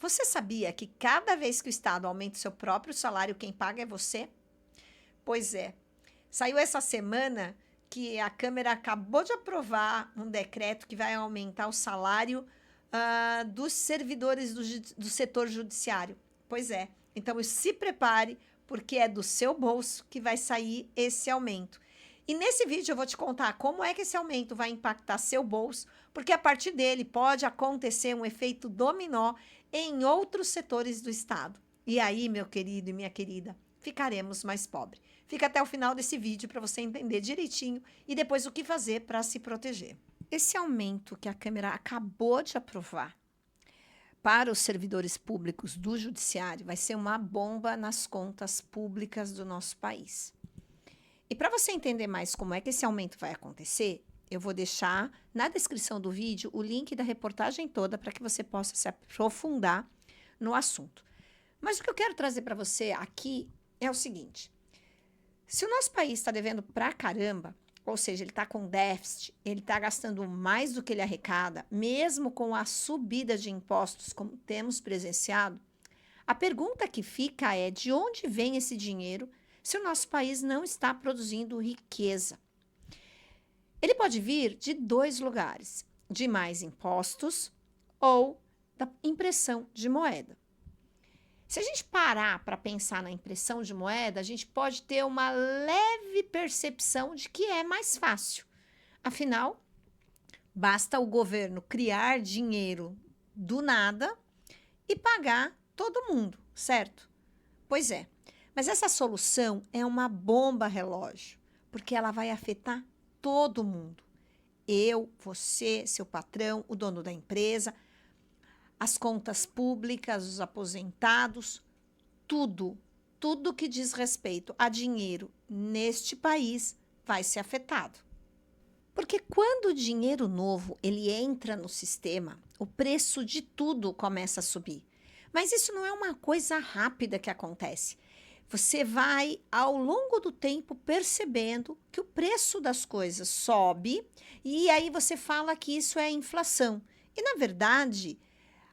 Você sabia que cada vez que o Estado aumenta o seu próprio salário, quem paga é você? Pois é. Saiu essa semana que a Câmara acabou de aprovar um decreto que vai aumentar o salário dos servidores do setor judiciário. Pois é. Então, se prepare, porque é do seu bolso que vai sair esse aumento. E nesse vídeo eu vou te contar como é que esse aumento vai impactar seu bolso, porque a partir dele pode acontecer um efeito dominó em outros setores do Estado. E aí, meu querido e minha querida, ficaremos mais pobres. Fica até o final desse vídeo para você entender direitinho e depois o que fazer para se proteger. Esse aumento que a Câmara acabou de aprovar para os servidores públicos do Judiciário vai ser uma bomba nas contas públicas do nosso país. E para você entender mais como é que esse aumento vai acontecer, eu vou deixar na descrição do vídeo o link da reportagem toda para que você possa se aprofundar no assunto. Mas o que eu quero trazer para você aqui é o seguinte: se o nosso país está devendo pra caramba, ou seja, ele está com déficit, ele está gastando mais do que ele arrecada, mesmo com a subida de impostos como temos presenciado, a pergunta que fica é de onde vem esse dinheiro se o nosso país não está produzindo riqueza? Ele pode vir de dois lugares: de mais impostos ou da impressão de moeda. Se a gente parar para pensar na impressão de moeda, a gente pode ter uma leve percepção de que é mais fácil. Afinal, basta o governo criar dinheiro do nada e pagar todo mundo, certo? Pois é, mas essa solução é uma bomba relógio, porque ela vai afetar todo mundo. Eu, você, seu patrão, o dono da empresa, as contas públicas, os aposentados, tudo que diz respeito a dinheiro neste país vai ser afetado. Porque quando o dinheiro novo ele entra no sistema, o preço de tudo começa a subir. Mas isso não é uma coisa rápida que acontece. Você vai, ao longo do tempo, percebendo que o preço das coisas sobe e aí você fala que isso é inflação. E, na verdade,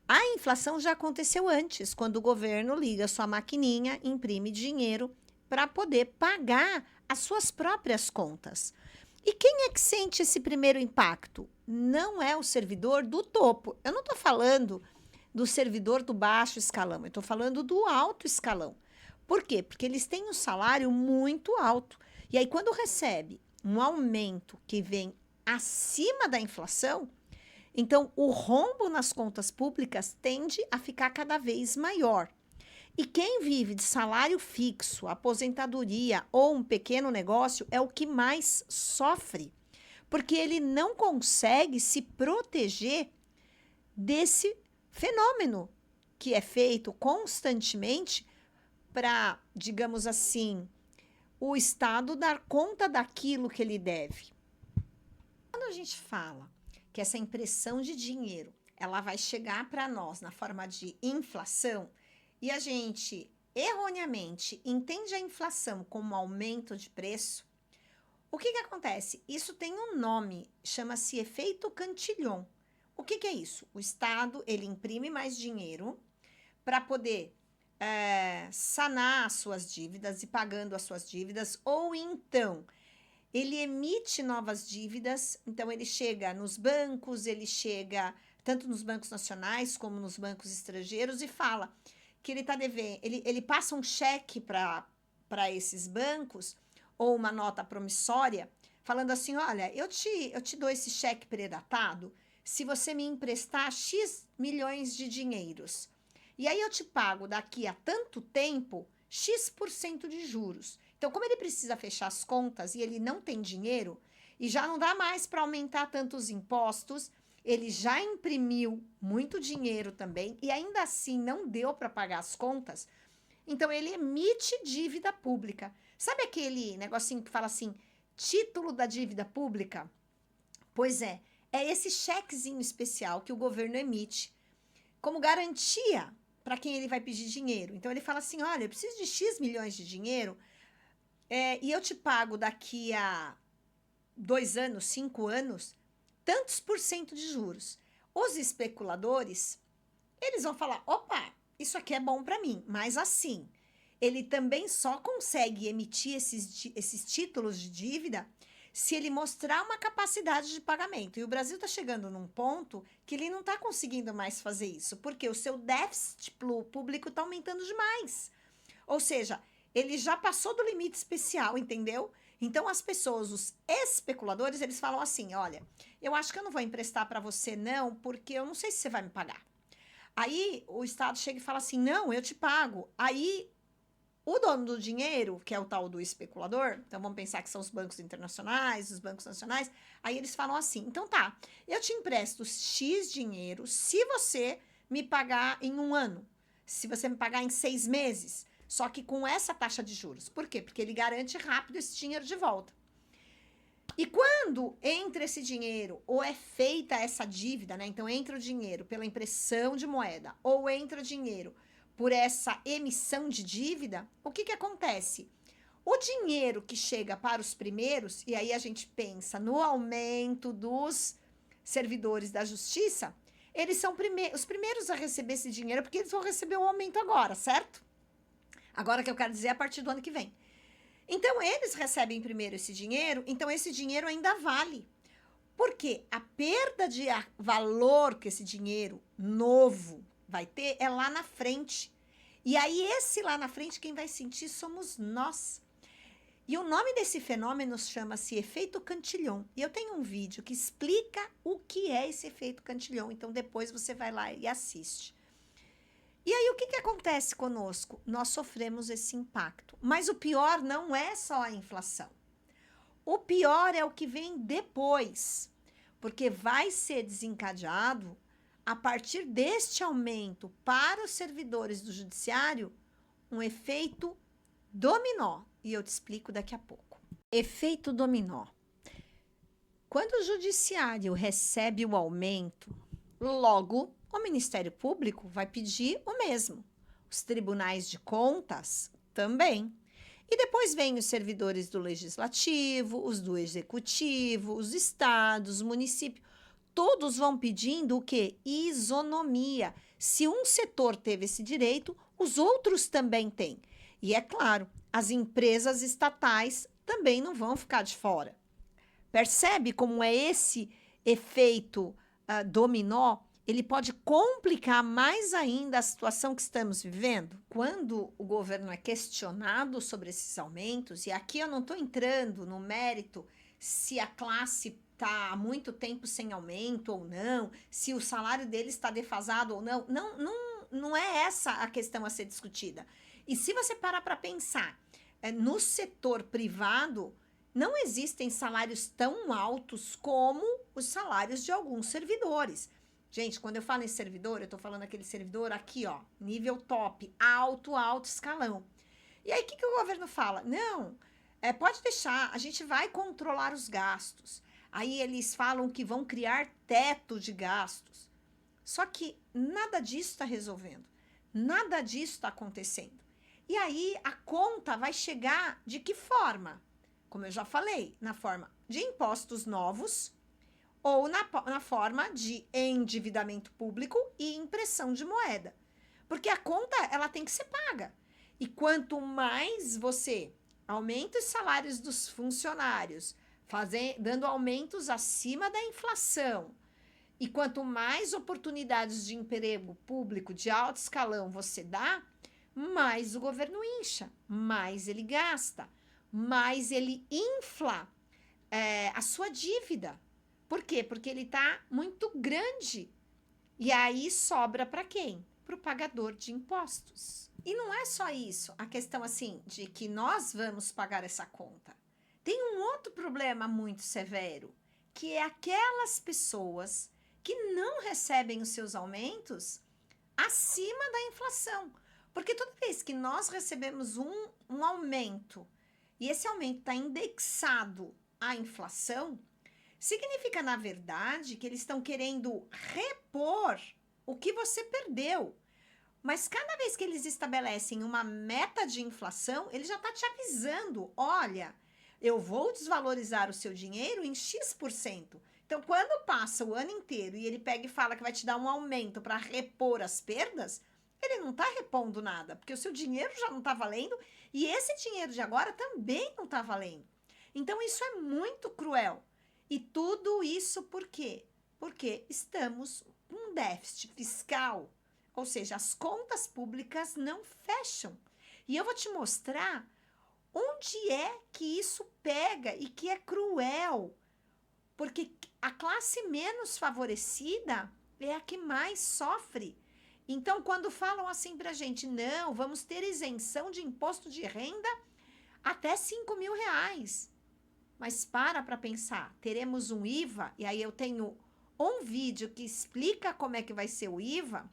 a inflação já aconteceu antes, quando o governo liga sua maquininha, imprime dinheiro para poder pagar as suas próprias contas. E quem é que sente esse primeiro impacto? Não é o servidor do topo. Eu não estou falando do servidor do baixo escalão, eu estou falando do alto escalão. Por quê? Porque eles têm um salário muito alto. E aí, quando recebe um aumento que vem acima da inflação, então o rombo nas contas públicas tende a ficar cada vez maior. E quem vive de salário fixo, aposentadoria ou um pequeno negócio é o que mais sofre, porque ele não consegue se proteger desse fenômeno que é feito constantemente para, digamos assim, o Estado dar conta daquilo que ele deve. Quando a gente fala que essa impressão de dinheiro ela vai chegar para nós na forma de inflação e a gente erroneamente entende a inflação como aumento de preço, o que acontece? Isso tem um nome, chama-se efeito Cantillon. O que é isso? O Estado ele imprime mais dinheiro para poder sanar as suas dívidas e pagando as suas dívidas, ou então ele emite novas dívidas, então ele chega nos bancos, ele chega tanto nos bancos nacionais como nos bancos estrangeiros e fala que ele está devendo, ele passa um cheque para esses bancos ou uma nota promissória, falando assim: olha, eu te dou esse cheque predatado se você me emprestar X milhões de dinheiros. E aí eu te pago daqui a tanto tempo X% de juros. Então, como ele precisa fechar as contas e ele não tem dinheiro, e já não dá mais para aumentar tantos impostos, ele já imprimiu muito dinheiro também, e ainda assim não deu para pagar as contas, então ele emite dívida pública. Sabe aquele negocinho que fala assim, título da dívida pública? Pois é esse chequezinho especial que o governo emite como garantia para quem ele vai pedir dinheiro. Então, ele fala assim: olha, eu preciso de X milhões de dinheiro e eu te pago daqui a 2 anos, 5 anos, tantos por cento de juros. Os especuladores, eles vão falar, opa, isso aqui é bom para mim, mas assim, ele também só consegue emitir esses títulos de dívida se ele mostrar uma capacidade de pagamento. E o Brasil está chegando num ponto que ele não está conseguindo mais fazer isso, porque o seu déficit público está aumentando demais. Ou seja, ele já passou do limite especial, entendeu? Então, as pessoas, os especuladores, eles falam assim, olha, eu acho que eu não vou emprestar para você não, porque eu não sei se você vai me pagar. Aí, o Estado chega e fala assim, não, eu te pago. Aí, o dono do dinheiro, que é o tal do especulador, então vamos pensar que são os bancos internacionais, os bancos nacionais, aí eles falam assim, então tá, eu te empresto X dinheiro se você me pagar em 1 ano, se você me pagar em 6 meses, só que com essa taxa de juros. Por quê? Porque ele garante rápido esse dinheiro de volta. E quando entra esse dinheiro, ou é feita essa dívida, né? Então entra o dinheiro pela impressão de moeda, ou entra o dinheiro por essa emissão de dívida, o que acontece? O dinheiro que chega para os primeiros, e aí a gente pensa no aumento dos servidores da justiça, eles são os primeiros a receber esse dinheiro, porque eles vão receber o aumento agora, certo? Agora que eu quero dizer, a partir do ano que vem. Então, eles recebem primeiro esse dinheiro, então esse dinheiro ainda vale. Porque a perda de valor que esse dinheiro novo vai ter é lá na frente. E aí, esse lá na frente, quem vai sentir somos nós. E o nome desse fenômeno chama-se efeito Cantillon. E eu tenho um vídeo que explica o que é esse efeito Cantillon. Então, depois você vai lá e assiste. E aí, o que acontece conosco? Nós sofremos esse impacto. Mas o pior não é só a inflação. O pior é o que vem depois, porque vai ser desencadeado, a partir deste aumento para os servidores do judiciário, um efeito dominó. E eu te explico daqui a pouco. Efeito dominó. Quando o judiciário recebe o aumento, logo o Ministério Público vai pedir o mesmo. Os tribunais de contas também. E depois vem os servidores do Legislativo, os do Executivo, os estados, os municípios. Todos vão pedindo o quê? Isonomia. Se um setor teve esse direito, os outros também têm. E é claro, as empresas estatais também não vão ficar de fora. Percebe como é esse efeito dominó? Ele pode complicar mais ainda a situação que estamos vivendo. Quando o governo é questionado sobre esses aumentos, e aqui eu não estou entrando no mérito se a classe está há muito tempo sem aumento ou não, se o salário dele está defasado ou não. Não é essa a questão a ser discutida. E se você parar para pensar, no setor privado, não existem salários tão altos como os salários de alguns servidores. Gente, quando eu falo em servidor, eu tô falando aquele servidor aqui, ó, nível top, alto escalão. E aí, o que o governo fala? Não, pode deixar, a gente vai controlar os gastos. Aí eles falam que vão criar teto de gastos. Só que nada disso está resolvendo. Nada disso está acontecendo. E aí, a conta vai chegar de que forma? Como eu já falei, na forma de impostos novos, ou na forma de endividamento público e impressão de moeda. Porque a conta, ela tem que ser paga. E quanto mais você aumenta os salários dos funcionários, dando aumentos acima da inflação, e quanto mais oportunidades de emprego público de alto escalão você dá, mais o governo incha, mais ele gasta, mais ele infla a sua dívida. Por quê? Porque ele está muito grande. E aí sobra para quem? Para o pagador de impostos. E não é só isso, a questão assim de que nós vamos pagar essa conta. Tem um outro problema muito severo, que é aquelas pessoas que não recebem os seus aumentos acima da inflação. Porque toda vez que nós recebemos um aumento, e esse aumento está indexado à inflação, significa, na verdade, que eles estão querendo repor o que você perdeu. Mas cada vez que eles estabelecem uma meta de inflação, ele já está te avisando, olha, eu vou desvalorizar o seu dinheiro em X%. Então, quando passa o ano inteiro e ele pega e fala que vai te dar um aumento para repor as perdas, ele não está repondo nada, porque o seu dinheiro já não está valendo e esse dinheiro de agora também não está valendo. Então, isso é muito cruel. E tudo isso por quê? Porque estamos com um déficit fiscal, ou seja, as contas públicas não fecham. E eu vou te mostrar onde é que isso pega e que é cruel. Porque a classe menos favorecida é a que mais sofre. Então, quando falam assim pra gente, não, vamos ter isenção de imposto de renda até 5 mil reais. Mas para pensar, teremos um IVA, e aí eu tenho um vídeo que explica como é que vai ser o IVA,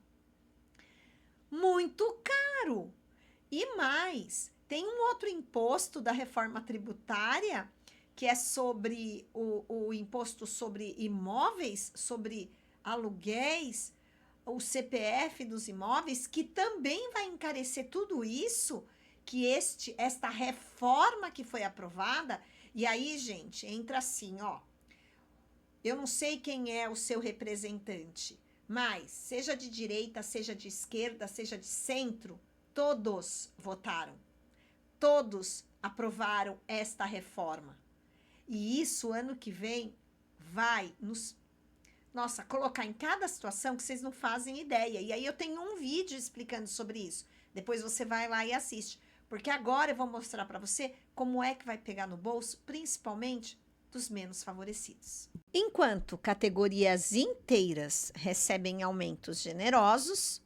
muito caro. E mais, tem um outro imposto da reforma tributária, que é sobre o imposto sobre imóveis, sobre aluguéis, o CPF dos imóveis, que também vai encarecer tudo isso, que esta reforma que foi aprovada. E aí, gente, entra assim, ó. Eu não sei quem é o seu representante, mas seja de direita, seja de esquerda, seja de centro, todos votaram. Todos aprovaram esta reforma. E isso, ano que vem, vai nos... Nossa, colocar em cada situação que vocês não fazem ideia. E aí eu tenho um vídeo explicando sobre isso. Depois você vai lá e assiste. Porque agora eu vou mostrar para você como é que vai pegar no bolso, principalmente dos menos favorecidos. Enquanto categorias inteiras recebem aumentos generosos,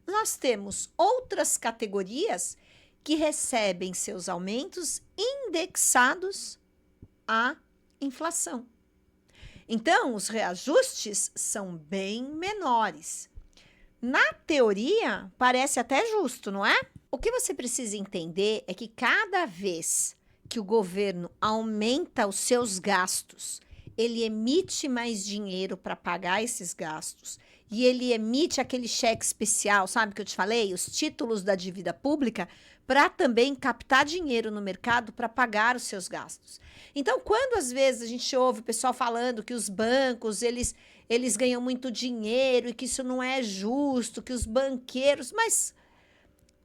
nós temos outras categorias que recebem seus aumentos indexados à inflação. Então, os reajustes são bem menores. Na teoria, parece até justo, não é? O que você precisa entender é que cada vez que o governo aumenta os seus gastos, ele emite mais dinheiro para pagar esses gastos e ele emite aquele cheque especial, sabe que eu te falei? Os títulos da dívida pública, para também captar dinheiro no mercado para pagar os seus gastos. Então, quando às vezes a gente ouve o pessoal falando que os bancos, eles ganham muito dinheiro e que isso não é justo, que os banqueiros... Mas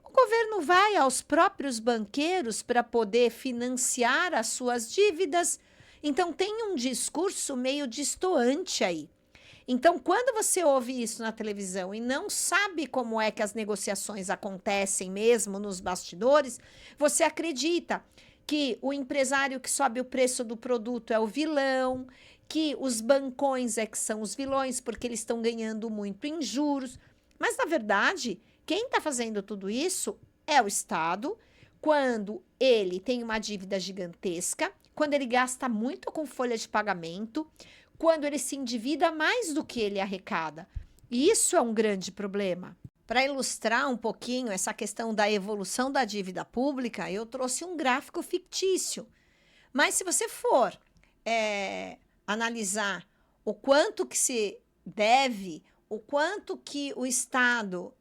o governo vai aos próprios banqueiros para poder financiar as suas dívidas. Então, tem um discurso meio destoante aí. Então, quando você ouve isso na televisão e não sabe como é que as negociações acontecem mesmo nos bastidores, você acredita que o empresário que sobe o preço do produto é o vilão, que os bancões é que são os vilões porque eles estão ganhando muito em juros. Mas, na verdade, quem está fazendo tudo isso é o Estado, quando ele tem uma dívida gigantesca, quando ele gasta muito com folha de pagamento, quando ele se endivida mais do que ele arrecada. E isso é um grande problema. Para ilustrar um pouquinho essa questão da evolução da dívida pública, eu trouxe um gráfico fictício. Mas se você for analisar o quanto que se deve, o quanto que o Estado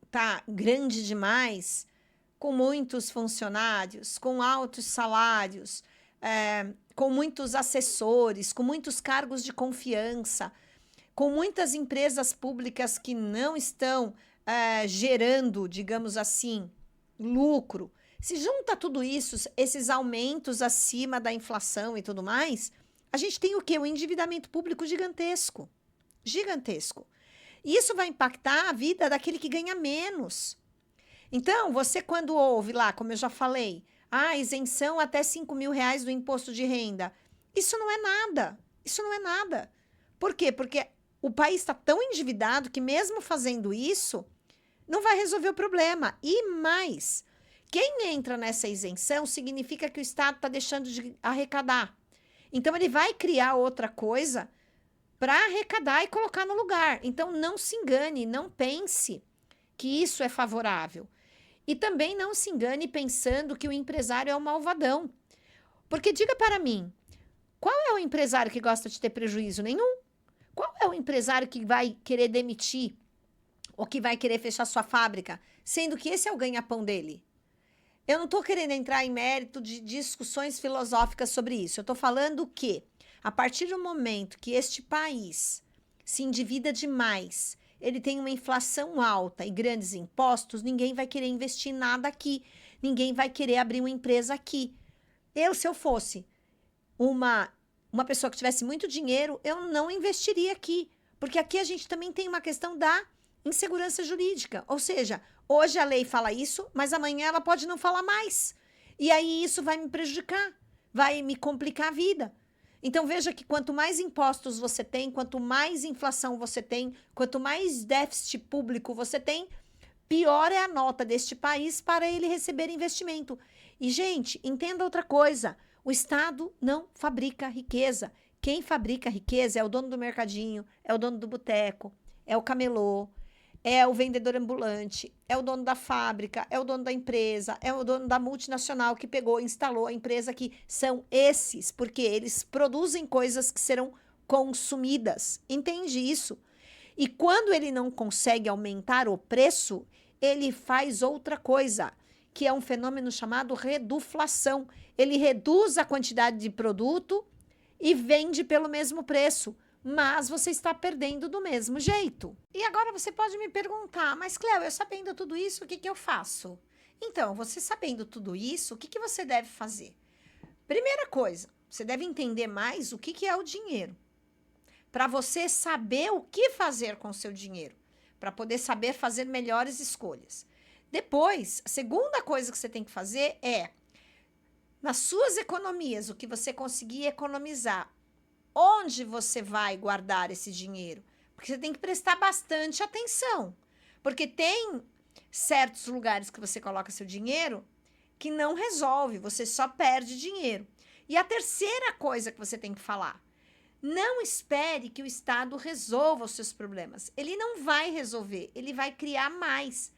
está grande demais, com muitos funcionários, com altos salários, com muitos assessores, com muitos cargos de confiança, com muitas empresas públicas que não estão gerando, digamos assim, lucro. Se junta tudo isso, esses aumentos acima da inflação e tudo mais, a gente tem o quê? Um endividamento público gigantesco. Gigantesco. E isso vai impactar a vida daquele que ganha menos. Então, você quando ouve lá, como eu já falei, isenção até 5 mil reais do imposto de renda. Isso não é nada. Isso não é nada. Por quê? Porque o país está tão endividado que mesmo fazendo isso, não vai resolver o problema. E mais, quem entra nessa isenção significa que o Estado está deixando de arrecadar. Então, ele vai criar outra coisa para arrecadar e colocar no lugar. Então, não se engane, não pense que isso é favorável. E também não se engane pensando que o empresário é um malvadão. Porque diga para mim, qual é o empresário que gosta de ter prejuízo? Nenhum. Qual é o empresário que vai querer demitir ou que vai querer fechar sua fábrica, sendo que esse é o ganha-pão dele? Eu não estou querendo entrar em mérito de discussões filosóficas sobre isso. Eu estou falando que, a partir do momento que este país se endivida demais, ele tem uma inflação alta e grandes impostos, ninguém vai querer investir em nada aqui. Ninguém vai querer abrir uma empresa aqui. Se eu fosse uma pessoa que tivesse muito dinheiro, eu não investiria aqui. Porque aqui a gente também tem uma questão da insegurança jurídica. Ou seja, hoje a lei fala isso, mas amanhã ela pode não falar mais. E aí isso vai me prejudicar, vai me complicar a vida. Então veja que quanto mais impostos você tem, quanto mais inflação você tem, quanto mais déficit público você tem, pior é a nota deste país para ele receber investimento. E, gente, entenda outra coisa. O Estado não fabrica riqueza. Quem fabrica riqueza é o dono do mercadinho, é o dono do boteco, é o camelô, é o vendedor ambulante, é o dono da fábrica, é o dono da empresa, é o dono da multinacional que pegou, instalou a empresa aqui. São esses, porque eles produzem coisas que serão consumidas. Entende isso? E quando ele não consegue aumentar o preço, ele faz outra coisa, que é um fenômeno chamado reduflação. Ele reduz a quantidade de produto e vende pelo mesmo preço, mas você está perdendo do mesmo jeito. E agora você pode me perguntar, mas Cléo, eu sabendo tudo isso, o que eu faço? Então, você sabendo tudo isso, o que você deve fazer? Primeira coisa, você deve entender mais o que é o dinheiro, para você saber o que fazer com o seu dinheiro, para poder saber fazer melhores escolhas. Depois, a segunda coisa que você tem que fazer é, nas suas economias, o que você conseguir economizar, onde você vai guardar esse dinheiro? Porque você tem que prestar bastante atenção, porque tem certos lugares que você coloca seu dinheiro que não resolve, você só perde dinheiro. E a terceira coisa que você tem que falar, não espere que o Estado resolva os seus problemas. Ele não vai resolver, ele vai criar mais.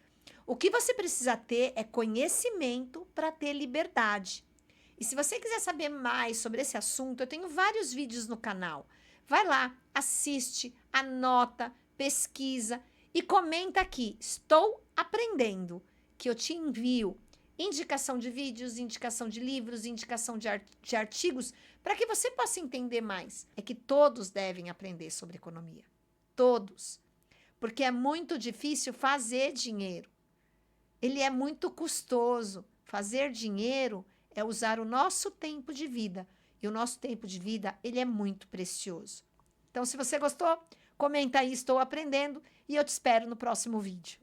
O que você precisa ter é conhecimento para ter liberdade. E se você quiser saber mais sobre esse assunto, eu tenho vários vídeos no canal. Vai lá, assiste, anota, pesquisa e comenta aqui. Estou aprendendo, que eu te envio indicação de vídeos, indicação de livros, indicação de artigos, para que você possa entender mais. É que todos devem aprender sobre economia. Todos. Porque é muito difícil fazer dinheiro. Ele é muito custoso. Fazer dinheiro é usar o nosso tempo de vida. E o nosso tempo de vida, ele é muito precioso. Então, se você gostou, comenta aí, estou aprendendo, e eu te espero no próximo vídeo.